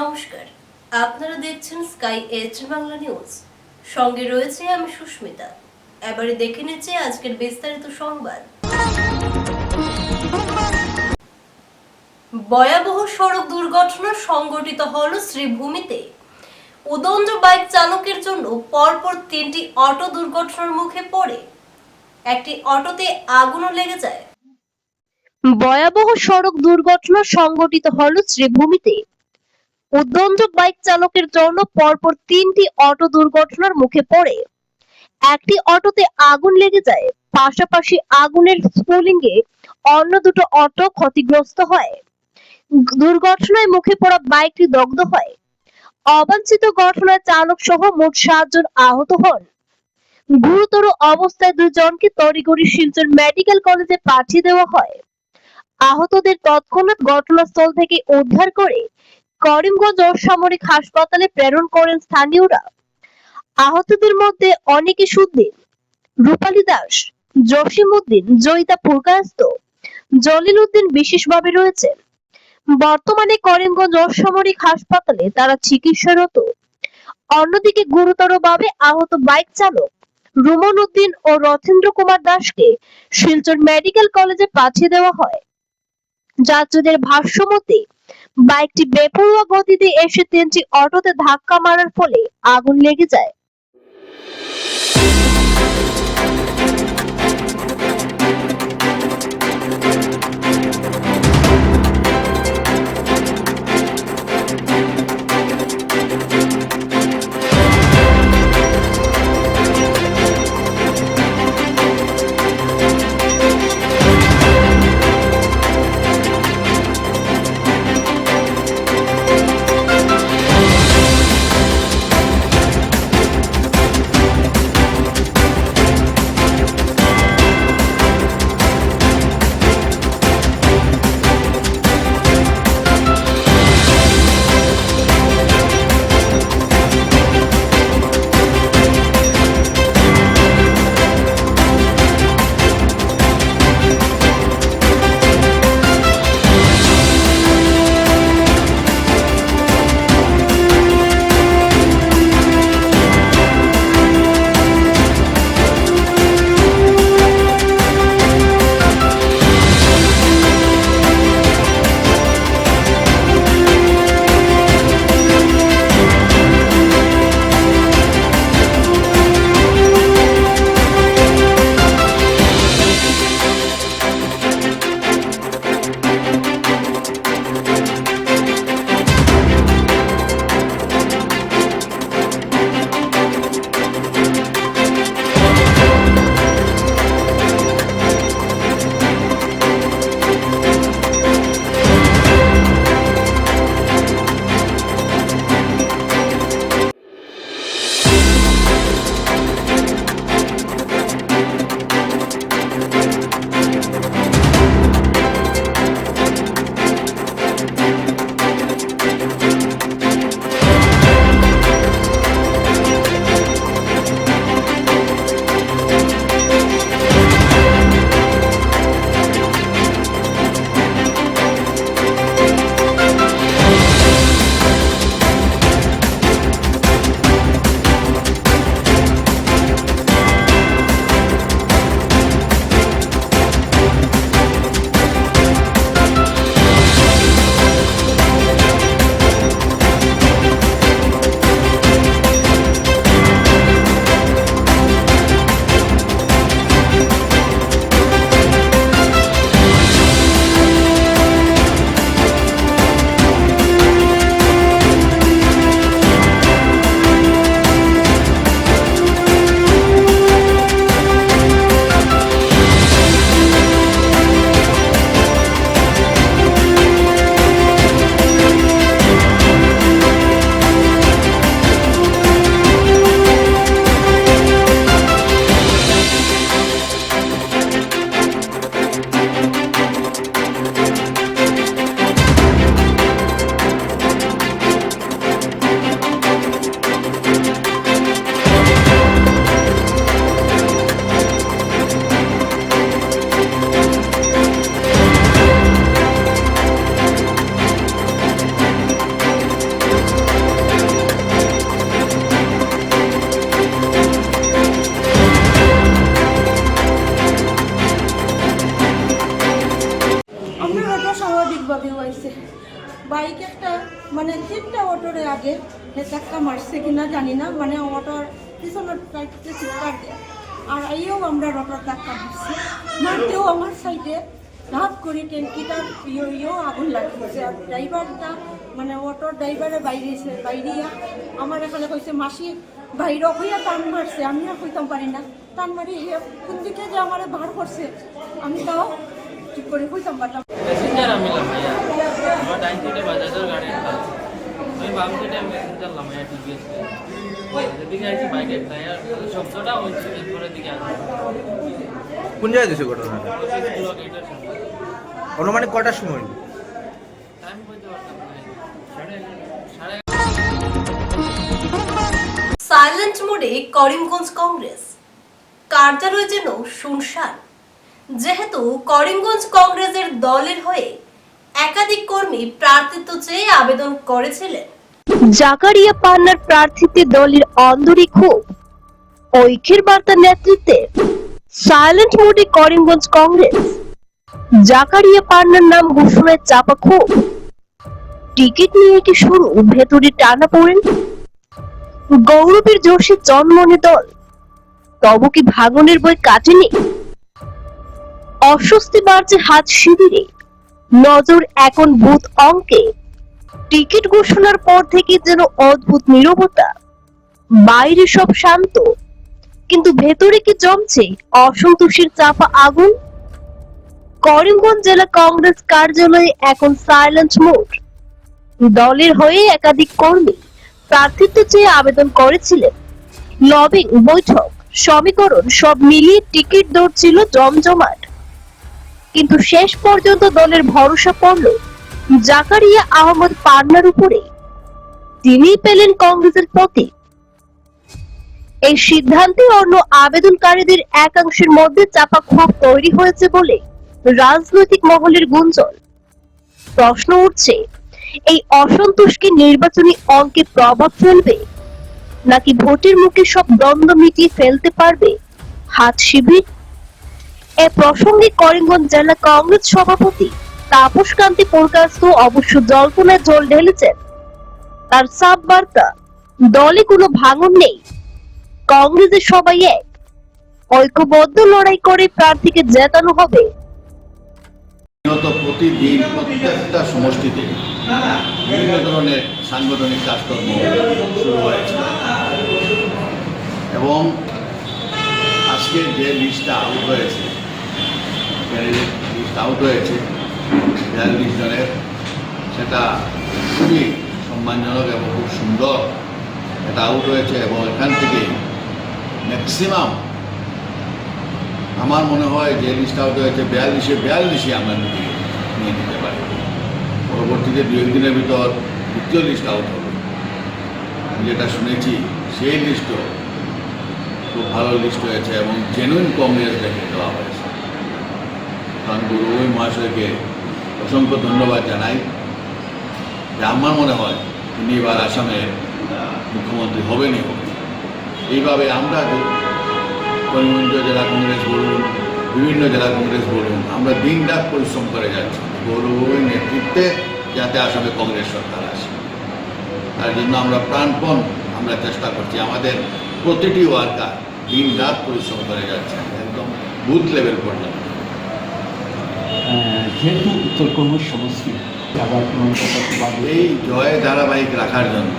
নমস্কার, আপনারা দেখছেন স্কাই এইচ বাংলা নিউজ। সঙ্গে রয়েছে আমি সুস্মিতা। এবারে দেখে নিচ্ছে আজকের বিস্তারিত সংবাদ। ভয়াবহ সড়ক দুর্ঘটনা সংঘটিত হল শ্রীভূমিতে। উদণ্ড বাইক চালকের জন্য পরপর 3টি অটো দুর্ঘটনার মুখে পড়ে। একটি অটোতে আগুনও লেগে যায়। ভয়াবহ সড়ক দুর্ঘটনা সংঘটিত হল শ্রীভূমিতে। উদণ্ড বাইক চালকের জন্য পরপর 3টি অটো দুর্ঘটনার মুখে পড়ে। একটি অটোতে আগুন লেগে যায়, পাশাপাশি আগুনের স্ফুলিঙ্গে অন্য দুটো অটো ক্ষতিগ্রস্ত হয়। দুর্ঘটনায় মুখে পড়া বাইকটি দগ্ধ হয়। অবাঞ্ছিত ঘটনায় চালক সহ মোট 7 জন আহত হন। গুরুতর অবস্থায় 2 জনকে তড়িঘড়ি শিলচর মেডিকেল কলেজে পাঠিয়ে দেওয়া হয়। আহতদের তৎক্ষণাৎ ঘটনাস্থল থেকে উদ্ধার করে করিমগঞ্জ অসামরিক হাসপাতালে প্রেরণ করেন স্থানীয়রা। আহতদের মধ্যে অনিকেশ উদ্দিন, রূপালী দাস, জসিম উদ্দিন, জয়িতা পুরকায়স্ত, জলিল উদ্দিন বিশেষভাবে রয়েছেন। বর্তমানে করিমগঞ্জ অসামরিক হাসপাতালে তারা চিকিৎসারত। অন্যদিকে গুরুতরভাবে আহত বাইক চালক রুমন উদ্দিন ও রথেন্দ্র কুমার দাসকে শিলচর মেডিকেল কলেজে পাঠিয়ে দেওয়া হয়। যাত্রীদের ভাষ্যমতে বাইকটি বেপরোয়া গতিতে এসে 3টি অটোতে ধাক্কা মারার ফলে আগুন লেগে যায়। হয়েছে বাইক একটা মানে 3টা অটোরে আগে ধাক্কা মারছে কিনা জানি না, মানে অটোর পিছনের সাইডে চিৎকার দেয় আর আইও আমরা অটোর ধাক্কা মারছি, মারতেও আমার সাইডে ধাপ করে ট্যাঙ্কিটার ইয়েও আগুন লাগিয়েছে। আর ড্রাইভারটা মানে অটোর ড্রাইভারে বাইরিয়া আমার এখানে কইছে মাসি বাইর হইয়া টান মারছে, আমি আর হইতাম পারি না, টান মারি কোন দিকে যে আমার বার করছে আমি তাও ঠিক করে হইতাম পারলাম। প্যাসেঞ্জার আমি লামাইয়া আমার ডাইন সাইডে বাজাজের গাড়ি খাস আমি বাম সাইডে আমি প্যাসেঞ্জার লামাইয়া টিভিএস যেদিকে আইছি বাইকের টায়ার শব্দটা ওই পরের দিকে আসে। কোন জায়গায় দিয়েছে ঘটনাটা? গেটের সামনে অনুমানিক কটার সময়? টাইম বলতে পারতাম না, সাড়ে সাইলেন্ট মোডে করিমগঞ্জ কংগ্রেস কার্যালয় যেন শুনশান, যেহেতু করিমগঞ্জ কংগ্রেসের দলের হয়ে একাধিক কর্মী প্রার্থিত্ব চেয়ে আবেদন করেছিলেন। জাকারিয়া পান্নার প্রার্থীতে দলের অন্দরে ক্ষোভ, ঐক্যের বার্তা নেতৃত্বে সাইলেন্ট মোডে করিমগঞ্জ কংগ্রেস। জাকারিয়া পান্নার নাম ঘোষণায় চাপা ক্ষোভ, টিকিট নিয়ে কি শুরু ভেতরে টানা পড়েন? গৌরবের জোশে জন্মনে দল, তবু কি ভাঙনের বই কাটেনি? অস্বস্তি বাড়ছে হাত শিবিরে, নজর এখন বুথ অঙ্কে। টিকিট ঘোষণার পর থেকে যেন অদ্ভুত নীরবতা, বাইরে সব শান্ত, কিন্তু ভেতরে কি জমছে অসন্তোষের চাপা আগুন? করিমগঞ্জ জেলা কংগ্রেস কার্যালয়ে এখন সাইলেন্ট মোড। দলের হয়ে একাধিক কর্মী প্রার্থিত্ব চেয়ে আবেদন করেছিলেন। লবিং, বৈঠক, সমীকরণ সব মিলিয়ে টিকিট দৌড় ছিল জমজমাট, কিন্তু শেষ পর্যন্ত দলের ভরসা পড়ল জাকারিয়া আহমদ পান্নার উপরে। তিনি পেলেন কংগ্রেসের প্রতীক। এই সিদ্ধান্তে অন্য আবেদনকারীদের একাংশের মধ্যে চাপা ক্ষোভ তৈরি হয়েছে বলে রাজনৈতিক মহলের গুঞ্জন। প্রশ্ন উঠছে, এই অসন্তোষ কি নির্বাচনী অঙ্কে প্রভাব ফেলবে, নাকি ভোটের মুখে সব দ্বন্দ্ব মিটিয়ে ফেলতে পারবে হাত শিবির? এ প্রসঙ্গে করিমগঞ্জ জেলা কংগ্রেস সভাপতি তাপস কান্তি পুরকাস্ত অবশ্য জল্পনায় জল ঢেলেছেন। তার সাব বার্তা, দলে কোনো ভাঙন নেই, কংগ্রেসের সবাই এক, ঐক্যবদ্ধ লড়াই করে প্রার্থীকে জেতানো হবে। প্রতিদিন প্রত্যেকটা সমষ্টিতে বিভিন্ন ধরনের সাংগঠনিক কাজকর্ম শুরু হয়েছে এবং আজকে যে লিস্টটা আউট হয়েছে, ক্যান্ডিডেট লিস্ট আউট হয়েছে 42 জনের, সেটা খুবই সম্মানজনক এবং খুব সুন্দর এটা আউট হয়েছে। এবং এখান থেকে ম্যাক্সিমাম আমার মনে হয় যে লিস্ট আউট হয়েছে 42 আমরা নিয়ে নিতে পারি। পরবর্তীতে 2-1 দিনের ভিতর দ্বিতীয় লিস্ট আউট হবে। আমি যেটা শুনেছি সেই লিস্টও খুব ভালো লিস্ট হয়েছে এবং জেনুইন কংগ্রেস দেখে দেওয়া হয়েছে। কারণ গৌরবী মহাশয়কে অসংখ্য ধন্যবাদ জানাই যে আমার মনে হয় তিনি এবার আসামের মুখ্যমন্ত্রী হবেনই হবে। এইভাবে আমরা করিমগঞ্জ জেলা কংগ্রেস বলুন, বিভিন্ন জেলা কংগ্রেস বলুন, আমরা দিন রাত পরিশ্রম করে যাচ্ছি গৌরবের নেতৃত্বে যাতে আসামে কংগ্রেস সরকার আসে। তার জন্য আমরা প্রাণপণ চেষ্টা করছি। আমাদের প্রতিটি ওয়ার্কার দিন রাত পরিশ্রম করে যাচ্ছে একদম বুথ লেভেল পর্যন্ত। যেহেতু উত্তর কর্মী সমষ্টি এই জয় ধারাবাহিক রাখার জন্য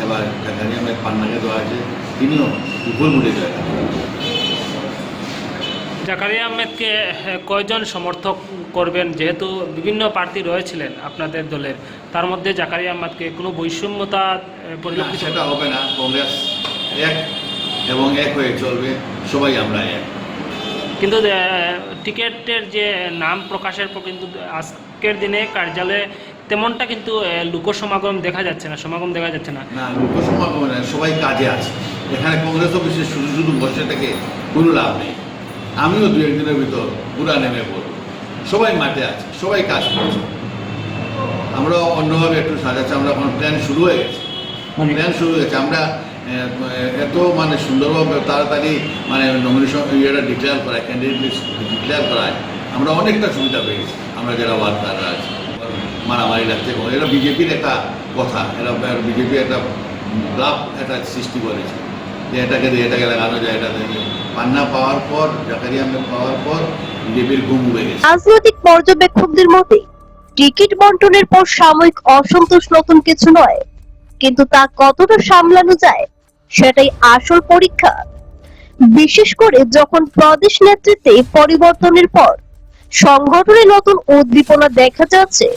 এবার জাকারিয়া আহমেদ পান্নাকে দেওয়া আছে, তিনিও বিপুল ভোটে জয়। জাকারিয়া আহমেদকে কয়জন সমর্থক করবেন? যেহেতু বিভিন্ন প্রার্থী রয়েছিলেন আপনাদের দলের, তার মধ্যে জাকারিয়া আহমেদকে কোনো বৈষম্যতা পরিলক্ষিত? সেটা হবে না, কংগ্রেস এক এবং এক হয়ে চলবে, সবাই আমরা এক। কিন্তু টিকেটের যে নাম প্রকাশের পর কিন্তু আজকের দিনে কার্যালয়ে তেমনটা কিন্তু লোকসমাগম দেখা যাচ্ছে না, সমাগম দেখা যাচ্ছে না। না, লোকসমাগম না, সবাই কাজে আছে এখানে। কংগ্রেস অফিসে শুধু শুধু বসে থেকে কোনো লাভ নেই। আমিও 2-1 দিনের ভিতর পুরা নেমে পড়ব। সবাই মাঠে আছে, সবাই কাজ করছে। আমরা অন্যভাবে একটু সাজাচ্ছি, আমরা এখন প্ল্যান শুরু হয়ে গেছে। আমরা এত সুন্দরভাবে তাড়াতাড়ি নমিনেশন ডিক্লেয়ার করায়, ক্যান্ডিডেট লিস্ট ডিক্লেয়ার করায় আমরা অনেকটা সুবিধা পেয়েছি আমরা যারা ওয়ার্কাররা আছি। মারামারি লাগছে। এটা বিজেপির একটা কথা, এটা বিজেপি একটা লাভ একটা সৃষ্টি করেছে যে এটাকে লাগানো যায়। এটা পান্না পাওয়ার পর, জাকারিয়া পাওয়ার পর বিজেপির ঘুম উড়ে গেছে। রাজনৈতিক পর্যবেক্ষকদের মতে টিকিট বন্টনের পর সাময়িক অসন্তোষ নতুন কিছু নয়, কিন্তু তা কতটা সামলানো যায় সেটাই আসল পরীক্ষা। বিশেষ করে যখন প্রদেশ নেতৃত্বে পরিবর্তনের পর সংগঠনে নতুন উদ্দীপনা দেখা যাচ্ছে।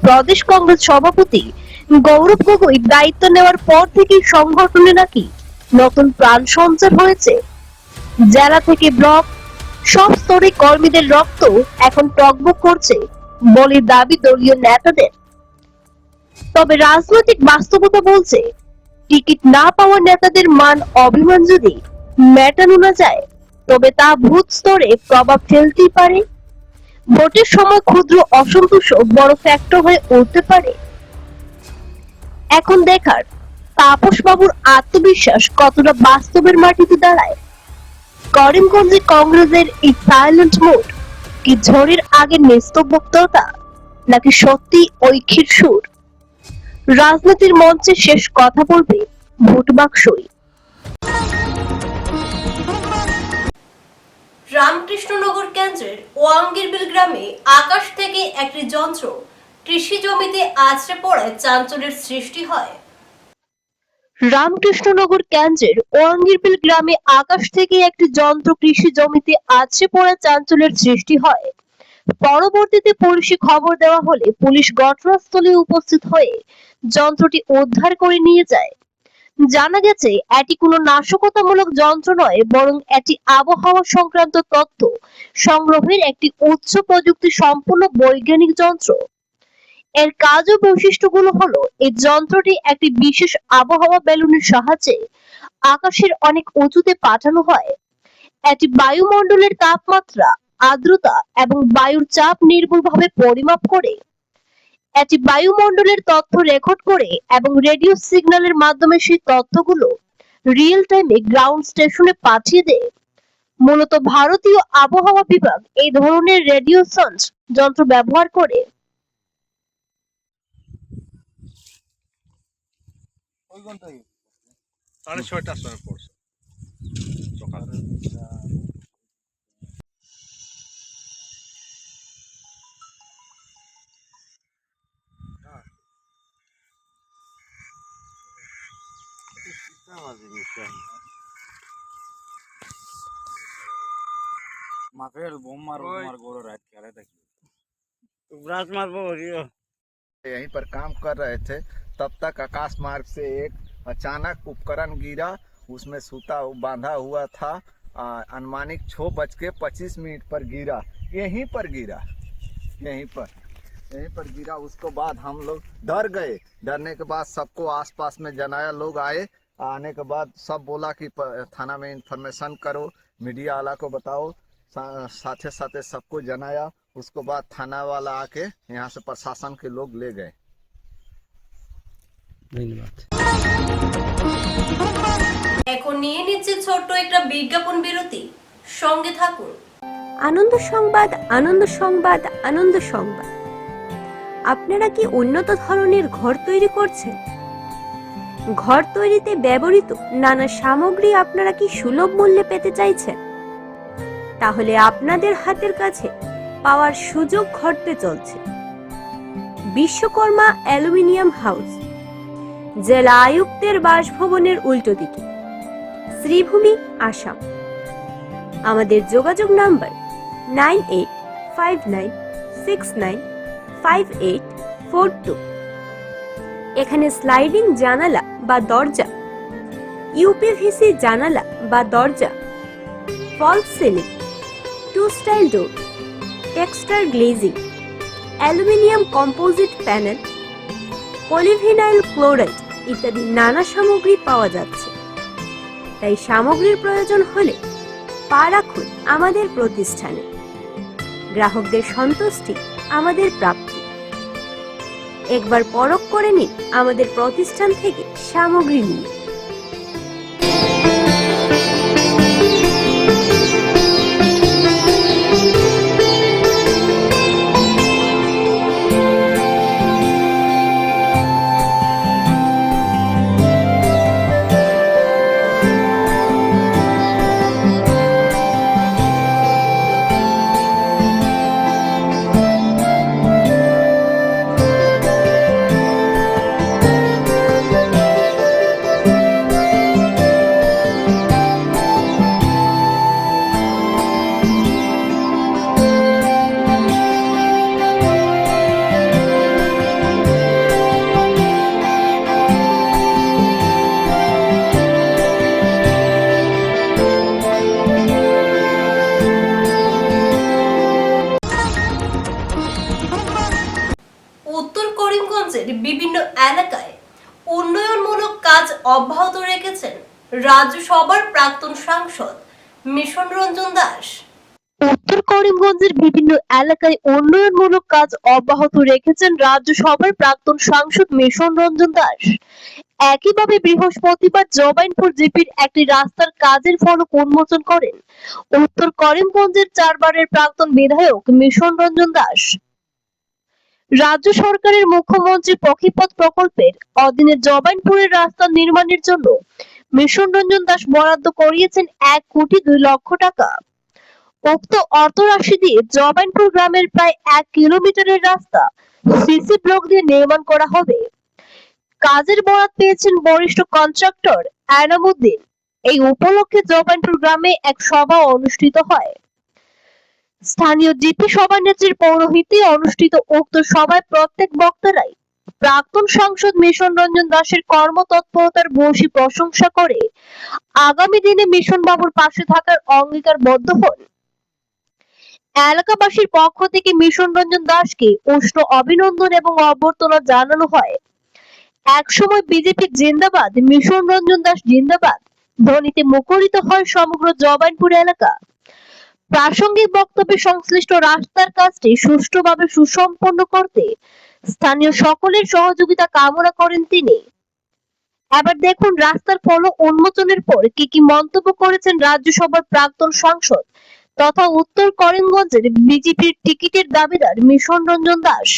প্রদেশ কংগ্রেস সভাপতি গৌরব গগৈ দায়িত্ব নেওয়ার পর থেকেই সংগঠনে নাকি নতুন প্রাণ সঞ্চার হয়েছে। জেলা থেকে ব্লক সব স্তরে কর্মীদের রক্ত এখন টগবগ করছে বলে দাবি দলীয় নেতাদের। তবে রাজনৈতিক বাস্তবতা বলছে, টিকিট না পাওয়া নেতাদের মান অভিমান যদি মেটানো না যায় তবে তা বুথ স্তরে প্রভাব ফেলতেই পারে। ভোটের সময় ক্ষুদ্র অসন্তোষ বড় ফ্যাক্টর হয়ে উঠতে পারে। এখন দেখার তাপস বাবুর আত্মবিশ্বাস কতটা বাস্তবের মাটিতে দাঁড়ায়। করিমগঞ্জে কংগ্রেসের এই সাইলেন্ট মোড কি ঝড়ের আগে নিস্তব্ধতা, নাকি সত্যি ঐক্যের সুর? রাজনীতির মঞ্চে শেষ কথা বলবে ভোট বাক্সই। রামকৃষ্ণনগর কেন্দ্রের ওয়াঙ্গিরবিল গ্রামে আকাশ থেকে একটি যন্ত্র কৃষি জমিতে আছড়ে পড়ায় চাঞ্চল্যের সৃষ্টি হয়। রামকৃষ্ণনগর কেন্দ্রের ওয়াঙ্গিরবিল গ্রামে আকাশ থেকে একটি যন্ত্র কৃষি জমিতে আছড়ে পড়ায় চাঞ্চল্যের সৃষ্টি হয়। পরবর্তীতে পুলিশে খবর দেওয়া হলে পুলিশ ঘটনাস্থলে উপস্থিত হয়ে যন্ত্রটি উদ্ধার করে নিয়ে যায়। জানা গেছে এটি কোনো নাশকতামূলক যন্ত্র নয়, বরং এটি আবহাওয়া সংক্রান্ত তথ্য সংগ্রহের একটি উচ্চ প্রযুক্তি সম্পন্ন বৈজ্ঞানিক যন্ত্র। এর কাজ ও বৈশিষ্ট্যগুলো হলো, এই যন্ত্রটি একটি বিশেষ আবহাওয়া বেলুনের সাহায্যে আকাশের অনেক উঁচুতে পাঠানো হয়। এটি বায়ুমণ্ডলের তাপমাত্রা, আর্দ্রতা এবং বায়ুর চাপ নির্ভুলভাবে পরিমাপ করে। এটি বায়ুমণ্ডলের তথ্য রেকর্ড করে এবং রেডিও সিগন্যালের মাধ্যমে সেই তথ্যগুলো রিয়েল টাইমে গ্রাউন্ড স্টেশনে পাঠিয়ে দেয়। মূলত ভারতীয় আবহাওয়া বিভাগ এই ধরনের রেডিও সঞ্চ যন্ত্র ব্যবহার করে। সাড়ে 6টার সময় পড়ছে সকালে। यहीं पर काम कर रहे थे, तब तक आकाश मार्ग से एक अचानक उपकरण गिरा। उसमें सूता बांधा हुआ था। अनुमानिक 6:25 पर गिरा। यहीं पर गिरा। उसको बाद हम लोग डर गए। डरने के बाद सबको आसपास में जनाया, लोग आए। आने के बाद सब बोला कि थाना में इंफॉर्मेशन करो, मीडिया वाला को बताओ। साथे साथे सबको जनाया। उसको बाद थाना वाला आके यहाँ से प्रशासन के लोग ले गए। এখন নিয়ে নিচ্ছে ছোট্ট একটা বিজ্ঞাপন বিরতি, সঙ্গে থাকুন। আনন্দ সংবাদ, আনন্দ সংবাদ, আনন্দ সংবাদ। আপনারা কি উন্নত ধরনের ঘর তৈরি করছেন? ঘর তৈরিতে ব্যবহৃত নানা সামগ্রী আপনারা কি সুলভ মূল্যে পেতে চাইছেন? তাহলে আপনাদের হাতের কাছে পাওয়ার সুযোগ ঘটতে চলছে। বিশ্বকর্মা অ্যালুমিনিয়াম হাউস, জেলা আয়ুক্তের বাসভবনের উল্টো দিকে, শ্রীভূমি, আসাম। আমাদের যোগাযোগ নাম্বার 9859695842। এখানে স্লাইডিং জানালা বা দরজা, ইউপিভিসি জানালা বা দরজা, false ceiling, 2 style door, texture glazing, aluminium composite panel, polyvinyl chloride ইত্যাদি নানা সামগ্রী পাওয়া যাচ্ছে। তাই সামগ্রীর প্রয়োজন হলে পা রাখুন আমাদের প্রতিষ্ঠানে। গ্রাহকদের সন্তুষ্টি আমাদের প্রাপ্তি। একবার পরখ করে নিন আমাদের প্রতিষ্ঠান থেকে সামগ্রী নিয়ে। উত্তর করিমগঞ্জের বিভিন্ন এলাকায় উন্নয়নমূলক কাজ অব্যাহত রেখেছেন রাজ্যসভার প্রাক্তন সাংসদ মিশন রঞ্জন দাস। উত্তর করিমগঞ্জের বিভিন্ন এলাকায় উন্নয়নমূলক কাজ অব্যাহত রেখেছেন রাজ্যসভার প্রাক্তন সাংসদ মিশন রঞ্জন দাস। একইভাবে বৃহস্পতিবার জবাইনপুর জিপির একটি রাস্তার কাজের ফলক উন্মোচন করেন উত্তর করিমগঞ্জের 4 বারের প্রাক্তন বিধায়ক মিশন রঞ্জন দাস। রাজ্য সরকারের মুখ্যমন্ত্রী পক্ষীপথ প্রকল্পের অধীনে জবাইনপুরের রাস্তা নির্মাণের জন্য মিশন রঞ্জন দাস বরাদ্দ করিয়েছেন 1,02,00,000 টাকা। উক্ত অর্থরাশি দিয়ে জবাইনপুর গ্রামের প্রায় 1 কিলোমিটারের রাস্তা সিসি ব্লক দিয়ে নির্মাণ করা হবে। কাজের বরাত পেয়েছেন বরিষ্ঠ কন্ট্রাক্টর এনামুদ্দিন। এই উপলক্ষে জবাইনপুর গ্রামে এক সভা অনুষ্ঠিত হয়। স্থানীয় জিপি সভানেত্রীর পৌরোহিত্যে অনুষ্ঠিত উক্ত সভায় প্রত্যেক বক্তারাই প্রাক্তন সাংসদ মিশন রঞ্জন দাসের কর্মতৎপরতার ভূয়সী প্রশংসা করে আগামী দিনে মিশন বাবুর পাশে থাকার অঙ্গীকারবদ্ধ হন। এলাকাবাসীর পক্ষ থেকে মিশন রঞ্জন দাসকে উষ্ণ অভিনন্দন এবং অভ্যর্থনা জানানো হয়। একসময় বিজেপি জিন্দাবাদ, মিশন রঞ্জন দাস জিন্দাবাদ ধ্বনিতে মুখরিত হয় সমগ্র জবাইনপুর এলাকা। প্রাসঙ্গিক বক্তব্যে সংশ্লিষ্ট রাস্তার কাজটি সুষ্ঠুভাবে সুসম্পন্ন করতে স্থানীয় সকলের সহযোগিতা কামনা করেন তিনি। এবার দেখুন রাস্তার ফলক উন্মোচনের পর কি মন্তব্য করেছেন রাজ্যসভার প্রাক্তন সাংসদ তথা উত্তর করিমগঞ্জের বিজেপির টিকিটের দাবিদার মিশন রঞ্জন দাস।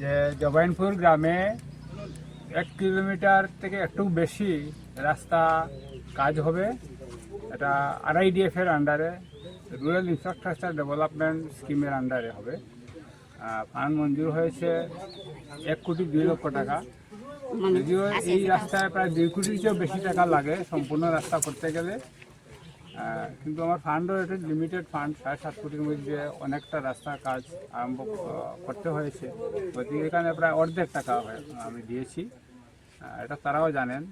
যে জবাইনপুর গ্রামে 1 কিলোমিটার থেকে একটু বেশি রাস্তা কাজ হবে। এটা RIDF এর আন্ডারে, রুরাল ইনফ্রাস্ট্রাকচার ডেভেলপমেন্ট স্কিমের আন্ডারে হবে। ফান্ড মঞ্জুর হয়েছে 1,02,00,000 টাকা। যদিও এই রাস্তায় প্রায় 2 কোটির চেয়েও বেশি টাকা লাগে সম্পূর্ণ রাস্তা করতে গেলে, কিন্তু আমার ফান্ডও এটা লিমিটেড ফান্ড, 7.5 কোটির মধ্যে অনেকটা রাস্তার কাজ আরম্ভ করতে হয়েছে। গতিকে এখানে প্রায় অর্ধেক টাকা আমি দিয়েছি, এটা তারাও জানেন।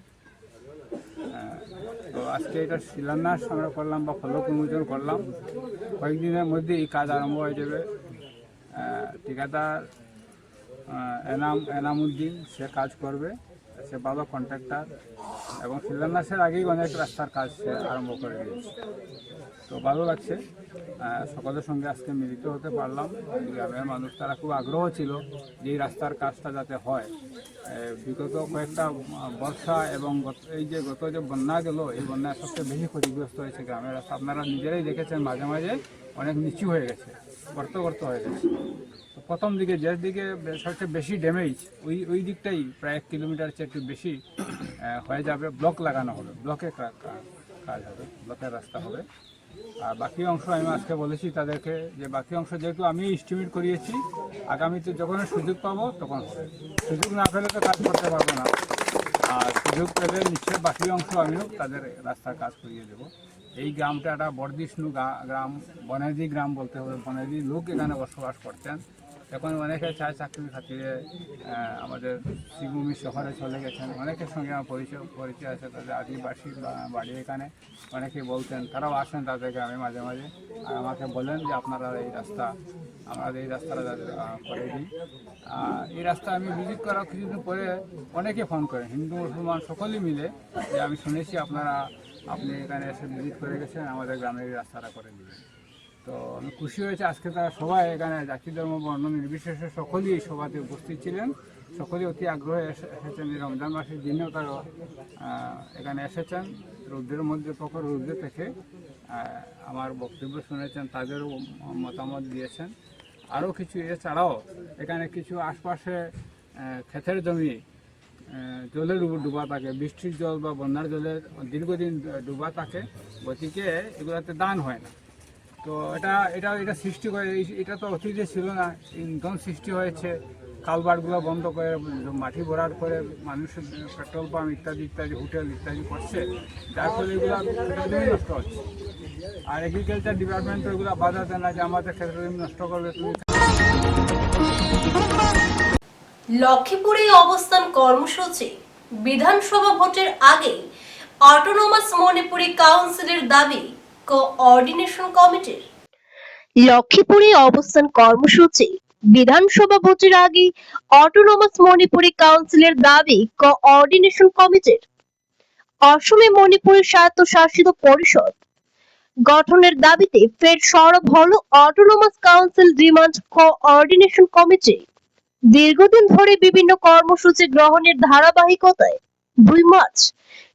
তো আজকে এটা শিলান্যাস আমরা করলাম বা ফলক উন্মোচন করলাম। কয়েকদিনের মধ্যে এই কাজ আরম্ভ হয়ে যাবে। ঠিকাদার এনামুদ্দিন সে কাজ করবে, সে ভালো কন্ট্রাক্টর এবং শিলান্যাসের আগেই অনেক রাস্তার কাজ সে আরম্ভ করে দিয়েছে। তো ভালো লাগছে, সকলের সঙ্গে আজকে মিলিত হতে পারলাম। গ্রামের মানুষ তারা খুব আগ্রহ ছিল যে এই রাস্তার কাজটা যাতে হয়। বিগত কয়েকটা বর্ষা এবং এই যে গত যে বন্যা গেল, এই বন্যায় সবচেয়ে বেশি ক্ষতিগ্রস্ত হয়েছে গ্রামের রাস্তা। আপনারা নিজেরাই দেখেছেন মাঝে মাঝে অনেক নিচু হয়ে গেছে, গর্ত হয়ে গেছে। প্রথম দিকে যে দিকে সবচেয়ে বেশি ড্যামেজ ওই দিকটাই প্রায় 1 কিলোমিটার চেয়ে একটু বেশি হয়ে যাবে। ব্লক লাগানো হবে, ব্লকে কাজ হবে, ব্লকের রাস্তা হবে। আর বাকি অংশ আমি আজকে বলেছি তাদেরকে যে বাকি অংশ যেহেতু আমি এস্টিমেট করিয়েছি, আগামীতে যখন সুযোগ পাবো তখন হবে। সুযোগ না পেলে তো কাজ করতে পারবো না, আর সুযোগ পেলে নিশ্চয়ই বাকি অংশ আমিও তাদের রাস্তার কাজ করিয়ে দেবো। এই গ্রামটা একটা বর্ধিষ্ণু গ্রাম, বনেদি গ্রাম বলতে হবে। বনেদি লোক এখানে বসবাস করতেন, এখন অনেকে চায় চাকরির খাতিরে আমাদের শ্রীভূমি শহরে চলে গেছেন। অনেকের সঙ্গে আমার পরিচয় আছে, তাদের আদিবাসী বাড়ি এখানে। অনেকে বলতেন, তারাও আসেন তাদের গ্রামে মাঝে মাঝে, আর আমাকে বলেন যে আপনারা এই রাস্তাটা করে দিই। এই রাস্তা আমি ভিজিট করার কিছুদিন পরে অনেকে ফোন করেন, হিন্দু মুসলমান সকলেই মিলে, যে আমি শুনেছি আপনি এখানে এসে ভিজিট করে গেছেন, আমাদের গ্রামের এই রাস্তাটা করে দিবেন। তো আমি খুশি হয়েছে আজকে তারা সবাই এখানে জাতি ধর্ম বর্ণ নির্বিশেষে সকলেই এই সভাতে উপস্থিত ছিলেন সকলেই অতি আগ্রহে এসেছেন। এই রমজান মাসের দিনেও তারা এখানে এসেছেন। রৌদ্রের মধ্যে প্রখর রৌদ্র থেকে আমার বক্তব্য শুনেছেন, তাদেরও মতামত দিয়েছেন। আরও কিছু এছাড়াও এখানে কিছু আশপাশে ক্ষেতের জমি জলের উপর ডুবা থাকে, বৃষ্টির জল বা বন্যার জলে দীর্ঘদিন ডুবা থাকে, গতিকে এগুলোতে দান হয় না। তো এটা সৃষ্টি করে, এটা তো অতীতে ছিল না, ইন্ধন সৃষ্টি হয়েছে। কালভার্টগুলো বন্ধ করে মাটি ভরাট করে মানুষের পেট্রোল পাম্প ইত্যাদি হোটেল ইত্যাদি করছে, যার ফলে এগুলো জমি নষ্ট হচ্ছে। আর এগ্রিকালচার ডিপার্টমেন্ট এগুলো বাধা দেয় না যে আমাদের ক্ষেত্রে জমি নষ্ট করবে তুমি। লক্ষ্মীপুরে অবস্থান কর্মসূচি। বিধানসভা ভোটের আগে অটোনমাস মণিপুরি কাউন্সিলের দাবি কোঅর্ডিনেশন কমিটির। লক্ষ্মীপুরে অবস্থান কর্মসূচি। বিধানসভা ভোটের আগে অটোনমাস মণিপুরি কাউন্সিলের দাবি কোঅর্ডিনেশন কমিটির। অসমে মণিপুরি স্বায়ত্তশাসিত পরিষদ গঠনের দাবিতে ফের সরব হলো autonomous council demand coordination committee. দীর্ঘদিন ধরে বিভিন্ন কর্মসূচি গ্রহণের ধারাবাহিকতায় 2 মার্চ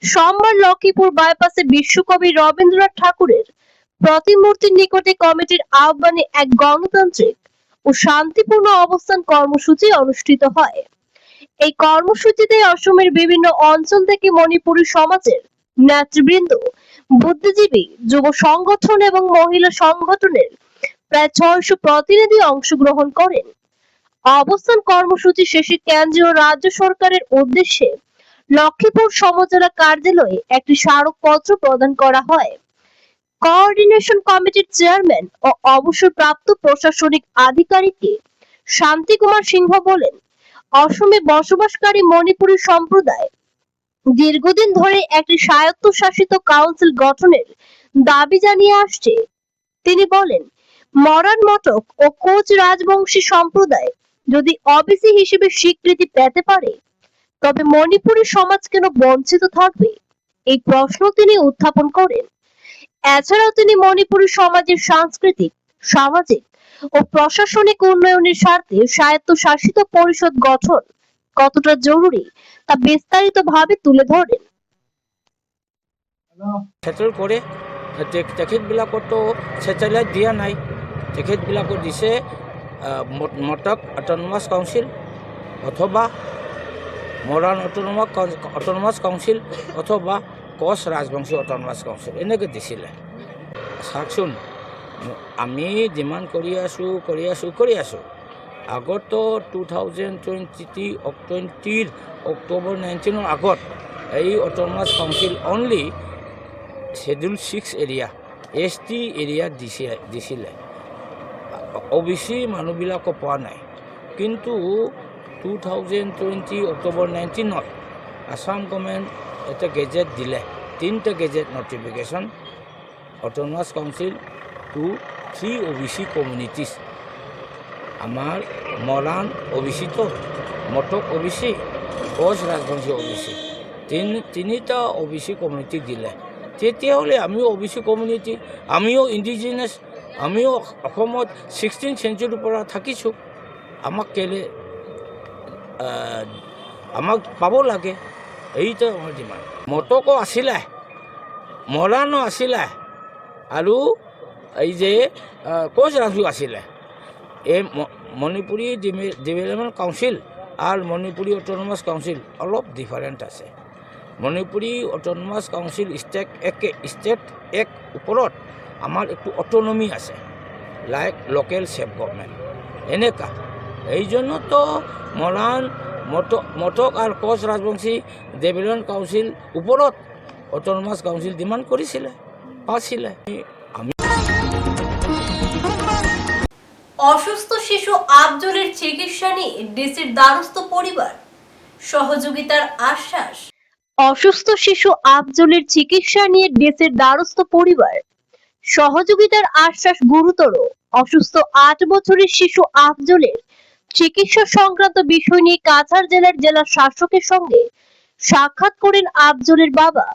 সোমবার লক্ষ্মীপুর বাইপাসে বিশ্বকবি রবীন্দ্রনাথ ঠাকুরের প্রতিমূর্তির নিকটে কমিটির আহ্বানে এক গণতান্ত্রিক ও শান্তিপূর্ণ অবস্থান কর্মসূচি অনুষ্ঠিত হয়। এই কর্মসূচিতে অসমের বিভিন্ন অঞ্চল থেকে মণিপুরী সমাজের নেতৃবৃন্দ, বুদ্ধিজীবী, যুব সংগঠন এবং মহিলা সংগঠনের প্রায় 600 প্রতিনিধি অংশগ্রহণ করেন। অবস্থান কর্মসূচি শেষে কেন্দ্রীয় রাজ্য সরকারের উদ্দেশ্যে লক্ষ্মীপুর সমজেলা কার্যালয়ে একটি স্মারকপত্র প্রদান করা হয়। কোঅর্ডিনেশন কমিটির চেয়ারম্যান ও অবসরপ্রাপ্ত প্রশাসনিক আধিকারিক শান্তি কুমার সিংহ বলেন, অসমে বসবাসকারী মণিপুরী সম্প্রদায় দীর্ঘদিন ধরে একটি স্বায়ত্তশাসিত কাউন্সিল গঠনের দাবি জানিয়ে আসছে। তিনি বলেন, মরান মটক ও কোচ রাজবংশী সম্প্রদায় যদি ওবিসি হিসেবে স্বীকৃতি পেতে পারে, তবে মণিপুরী সমাজ কেন বঞ্চিত থাকবে, এই প্রশ্ন তিনি উত্থাপন করেন। এছাড়াও তিনি মণিপুরী সমাজের সাংস্কৃতিক, সামাজিক ও প্রশাসনিক উন্নয়নের স্বার্থে স্বায়ত্তশাসিত পরিষদ গঠন কতটা জরুরি তা বিস্তারিতভাবে তুলে ধরেন। ক্ষেত্ৰত কৰে তেখেতবিলাকতো চেটেলাইট দিয়া নাই, তেখেতবিলাকক দিছে মটক অট'নমাছ কাউন্সিল অথবা মৰাণ অট'নমাছ কাউন্সিল অথবা কোচ ৰাজবংশী অট'নমাছ কাউন্সিল এনেকৈ দিছিলে। চাওকচোন, আমি ডিমাণ্ড কৰি আছোঁ। আগতো 2020 অক্টোবৰ 19 আগত এই autonomous council only schedule 6 area ST এৰিয়াত দিছিলে, OBC মানুহবিলাকো পোৱা নাই। কিন্তু 2020 অক্টোবৰ 19ত আসাম গভৰ্ণমেণ্ট এটা গেজেট দিলে, 3টা gazette notification, autonomous council to 3 OBC communities. আমার মরান OBC তো, মটক OBC, কোচ রাজবংশী OBC, তিনিটা OBC কমিউনিটি দিলে। তেতিয়াহ'লে আমিও OBC কমিউনিটি, আমিও ইণ্ডিজিনাছ, আমিও অসমত 16th centuryৰ পৰা থাকিছোঁ। আমাক পাব লাগে, এইটো আমাৰ ডিমাণ্ড। মটকো আছিলে, মৰাণো আছিলে, আৰু এই যে কোচ ৰাজু আছিলে। এই মণিপুৰী ডেভেলপমেণ্ট কাউন্সিল আৰু মণিপুৰী অট'নমাছ কাউন্সিল অলপ ডিফাৰেণ্ট আছে। মণিপুৰী অট'নমাছ কাউন্সিল ষ্টেট এক ওপৰত আমাৰ একটু অট'নমি আছে, লাইক লোকেল সেলফ গভর্নমেন্ট এনেকা। এই জন্য তো মৰাণ মটক আৰু কোচ ৰাজবংশী ডেভেলপমেণ্ট কাউন্সিল ওপৰত অট'নমাছ কাউন্সিল ডিমাণ্ড কৰিছিলে, পাইছিলে। অসুস্থ শিশু আফজলের চিকিৎসা নিয়ে ডিসির দ্বারস্থ পরিবার, সহযোগিতার আশ্বাস। অসুস্থ শিশু আফজলের চিকিৎসা নিয়ে ডিসির দ্বারস্থ পরিবার, সহযোগিতার আশ্বাস গুরুতর। অসুস্থ 8 বছরের শিশু আফজলের চিকিৎসা সংক্রান্ত বিষয় নিয়ে কাছাড় জেলার জেলা শাসকের সঙ্গে সাক্ষাৎ করেন আফজলের বাবা।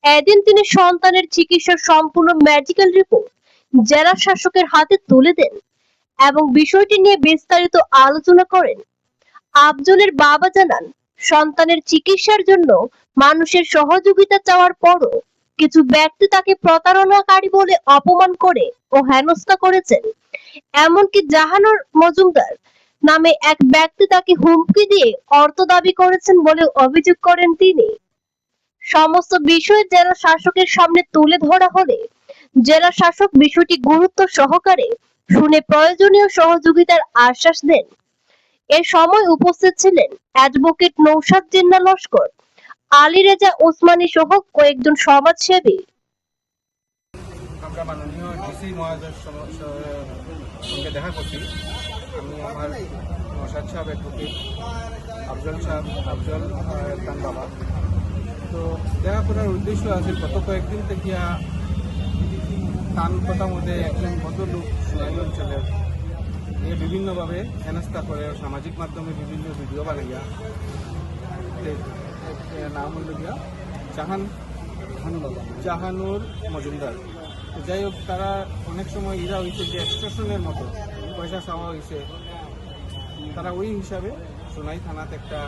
এদিন তিনি সন্তানের চিকিৎসার সম্পূর্ণ মেডিকেল রিপোর্ট জেলা শাসকের হাতে তুলে দেন এবং বিষয়টি নিয়ে বিস্তারিত আলোচনা করেন। আফজলের বাবা জানান, সন্তানের চিকিৎসার জন্য মানুষের সহযোগিতা চাওয়ার পরও কিছু ব্যক্তি তাকে প্রতারণাকারী বলে অপমান করে ও হেনস্থা করেছেন। এমনকি জাহানুর মজুমদার নামে এক ব্যক্তি তাকে হুমকি দিয়ে অর্থ দাবি করেছেন বলে অভিযোগ করেন তিনি। সমস্ত বিষয় জেলা শাসকের সামনে তুলে ধরা হলে জেলা শাসক বিষয়টি গুরুত্ব সহকারে শুনে প্রয়োজনীয় সহযোগিতার আশ্বাস দেন। এ সময় উপস্থিত ছিলেন অ্যাডভোকেট নৌশাদ জিন্না লস্কর, আলী রেজা ওসমানী সহ কয়েকজন সমাজসেবী। আমরা মাননীয় ডিসি মহোদয়ের সঙ্গে দেখা করছি। আমি আমার নৌশাদ সাহেব, অ্যাডভোকেট আফজল খান বাবা, তো দেখা করার উদ্দেশ্য আছে গত কয়েকদিন থেকে কান কথার মধ্যে একজন ভদ্রলোক সোনালী অঞ্চলের বিভিন্নভাবে হেনস্থা করে সামাজিক মাধ্যমে বিভিন্ন ভিডিও বানাইয়া, নাম হইল গিয়া জাহানুর মজুমদার। যাই হোক, তারা অনেক সময় ইরা হয়েছে যে এক্সটর্শনের মতো পয়সা চাওয়া হয়েছে। তারা ওই হিসাবে সোনাই থানাতে একটা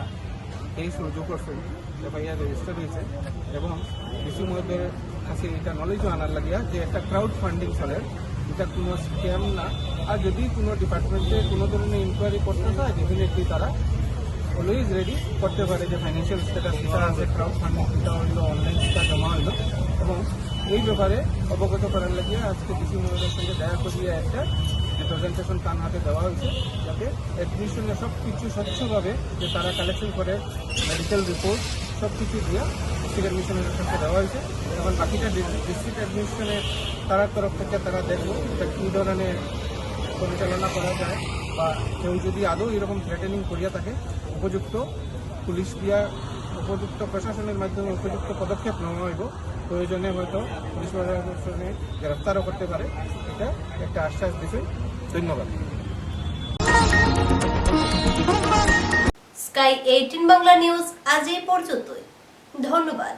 কেস রুজু করছেন, এফআইআর রেজিস্টার হয়েছে এবং ডিসি মহোদয়ের কাছে এটা নলেজও আনার লাগিয়া যে একটা ক্রাউড ফান্ডিং চলে, এটা কোনো স্ক্যাম না। আর যদি কোনো ডিপার্টমেন্টে কোনো ধরনের ইনকোয়ারি করতে চায়, ডেফিনেটলি তারা অলওয়েজ রেডি করতে পারে যে ফাইন্যান্সিয়াল স্ট্যাটাস যেটা আছে, ক্রাউড ফান্ডিং যেটা হইলো, অনলাইন যেটা জমা হইলো। এবং এই ব্যাপারে অবগত করার লাগিয়ে আজকে ডিসি মহোদয়ের সঙ্গে দেখা করিয়ে একটা রিপ্রেজেন্টেশন তার হাতে দেওয়া হয়েছে, যাতে অ্যাডমিশনে সব কিছু স্বচ্ছভাবে যে তারা কালেকশন করে মেডিকেল রিপোর্ট সব কিছু দিয়ে ডিস্ট্রিক্ট অ্যাডমিশনের কাছে দেওয়া হয়েছে। এখন বাকিটা ডিস্ট্রিক্ট অ্যাডমিশনে তারা তরফ থেকে তারা দেখবো এটা কী ধরনের পরিচালনা করা যায়, বা কেউ যদি আদৌ এরকম থ্রেটেনিং করিয়া থাকে উপযুক্ত পুলিশ দিয়া, উপযুক্ত প্রশাসনের মাধ্যমে উপযুক্ত পদক্ষেপ নেওয়া হইব। প্রয়োজনে হয়তো পুলিশ প্রশাসনে গ্রেফতারও করতে পারে। এটা একটা আশ্বাস দিচ্ছে। ধন্যবাদ। স্কাই 18 বাংলা নিউজ আজ এই পর্যন্তই। ধন্যবাদ।